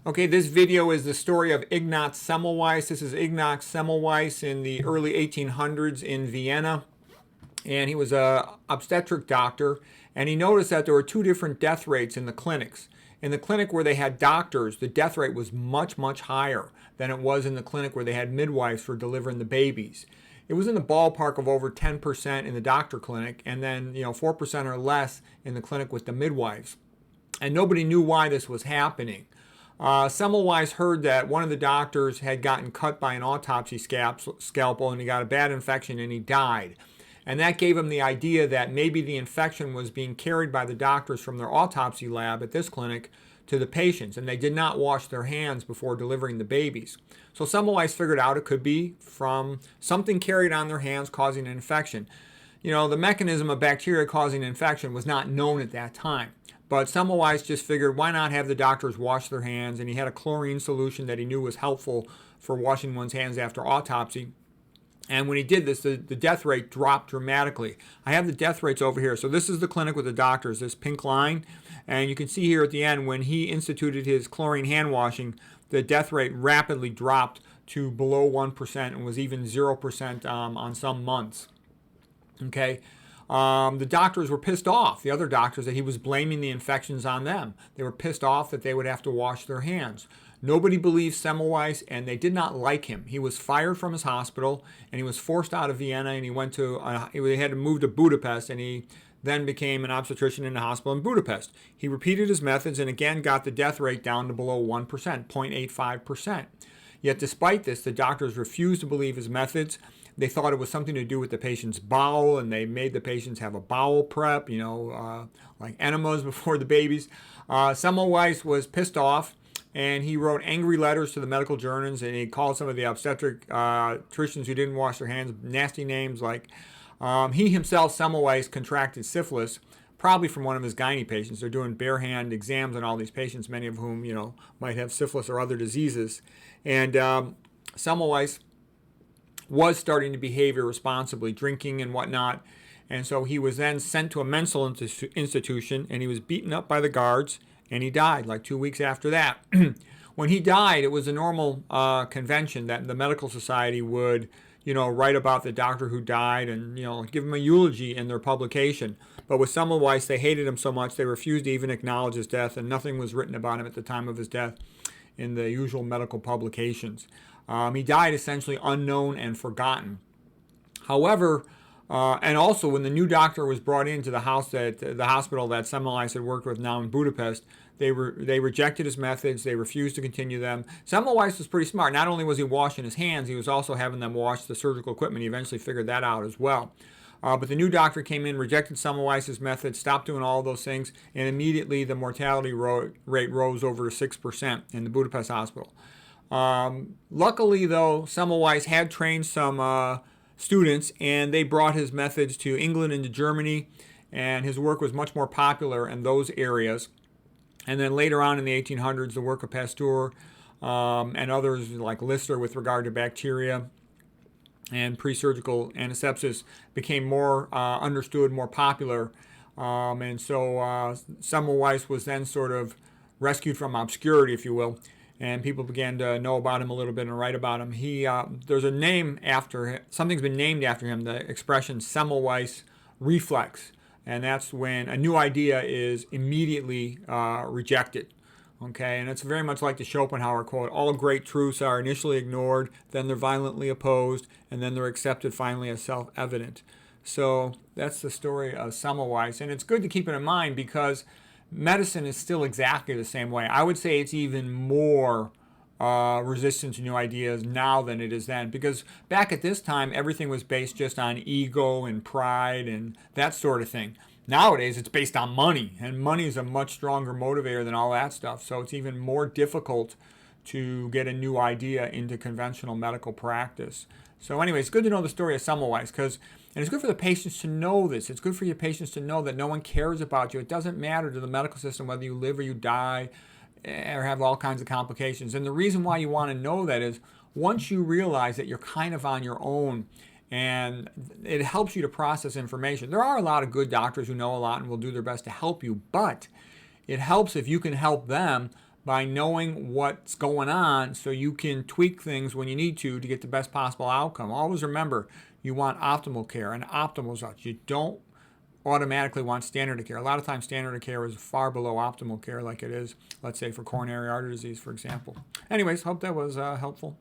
Okay, this video is the story of Ignaz Semmelweiss. This is Ignaz Semmelweiss in the early 1800s in Vienna. And he was an obstetric doctor. And he noticed that there were two different death rates in the clinics. In the clinic where they had doctors, the death rate was much, much higher than it was in the clinic where they had midwives for delivering the babies. It was in the ballpark of over 10% in the doctor clinic, and then 4% or less in the clinic with the midwives. And nobody knew why this was happening. Semmelweis heard that one of the doctors had gotten cut by an autopsy scalpel and he got a bad infection and he died. And that gave him the idea that maybe the infection was being carried by the doctors from their autopsy lab at this clinic to the patients, and they did not wash their hands before delivering the babies. So Semmelweis figured out it could be from something carried on their hands causing an infection. The mechanism of bacteria causing infection was not known at that time. But Semmelweis just figured, why not have the doctors wash their hands? And he had a chlorine solution that he knew was helpful for washing one's hands after autopsy. And when he did this, the death rate dropped dramatically. I have the death rates over here. So this is the clinic with the doctors, this pink line. And you can see here at the end, when he instituted his chlorine hand washing, the death rate rapidly dropped to below 1% and was even 0% on some months. Okay. The doctors were pissed off, the other doctors, that he was blaming the infections on them. They were pissed off that they would have to wash their hands. Nobody believed Semmelweis, and they did not like him. He was fired from his hospital, and he was forced out of Vienna, and he went to, he had to move to Budapest, and he then became an obstetrician in a hospital in Budapest. He repeated his methods and again got the death rate down to below 1%, 0.85%. Yet despite this, the doctors refused to believe his methods. They thought it was something to do with the patient's bowel, and they made the patients have a bowel prep, like enemas before the babies. Semmelweis was pissed off, and he wrote angry letters to the medical journals, and he called some of the obstetricians who didn't wash their hands nasty names. Like he himself, Semmelweis, contracted syphilis, probably from one of his gynae patients. They're doing bare hand exams on all these patients, many of whom might have syphilis or other diseases. And Semmelweis was starting to behave irresponsibly, drinking and whatnot. And so he was then sent to a mental institution, and he was beaten up by the guards, and he died like 2 weeks after that. When he died, it was a normal convention that the medical society would, write about the doctor who died and, give him a eulogy in their publication. But with Semmelweis, they hated him so much they refused to even acknowledge his death, and nothing was written about him at the time of his death in the usual medical publications. He died essentially unknown and forgotten. However, and also when the new doctor was brought into the hospital that Semmelweis had worked with now in Budapest, they rejected his methods. They refused to continue them. Semmelweis was pretty smart. Not only was he washing his hands, he was also having them wash the surgical equipment. He eventually figured that out as well. But the new doctor came in, rejected Semmelweis' methods, stopped doing all those things, and immediately the mortality rate rose over 6% in the Budapest hospital. Luckily, though, Semmelweis had trained some students, and they brought his methods to England and to Germany, and his work was much more popular in those areas. And then later on in the 1800s, the work of Pasteur and others like Lister with regard to bacteria and pre-surgical antisepsis became more understood, more popular. And so Semmelweis was then sort of rescued from obscurity, if you will, and people began to know about him a little bit and write about him. There's a name after him, something's been named after him, the expression Semmelweis reflex, and that's when a new idea is immediately rejected. Okay, and it's very much like the Schopenhauer quote, all great truths are initially ignored, then they're violently opposed, and then they're accepted finally as self-evident. So that's the story of Semmelweis, and it's good to keep it in mind because medicine is still exactly the same way. I would say it's even more resistant to new ideas now than it is then, because back at this time, everything was based just on ego and pride and that sort of thing. Nowadays, it's based on money, and money is a much stronger motivator than all that stuff. So it's even more difficult to get a new idea into conventional medical practice. So anyway, it's good to know the story of Semmelweis, and it's good for the patients to know this. It's good for your patients to know that no one cares about you. It doesn't matter to the medical system whether you live or you die or have all kinds of complications. And the reason why you want to know that is once you realize that you're kind of on your own, and it helps you to process information. There are a lot of good doctors who know a lot and will do their best to help you, but it helps if you can help them by knowing what's going on so you can tweak things when you need to get the best possible outcome. Always remember, you want optimal care and optimal results. You don't automatically want standard of care. A lot of times standard of care is far below optimal care, like it is, let's say, for coronary artery disease, for example. Anyways, hope that was helpful.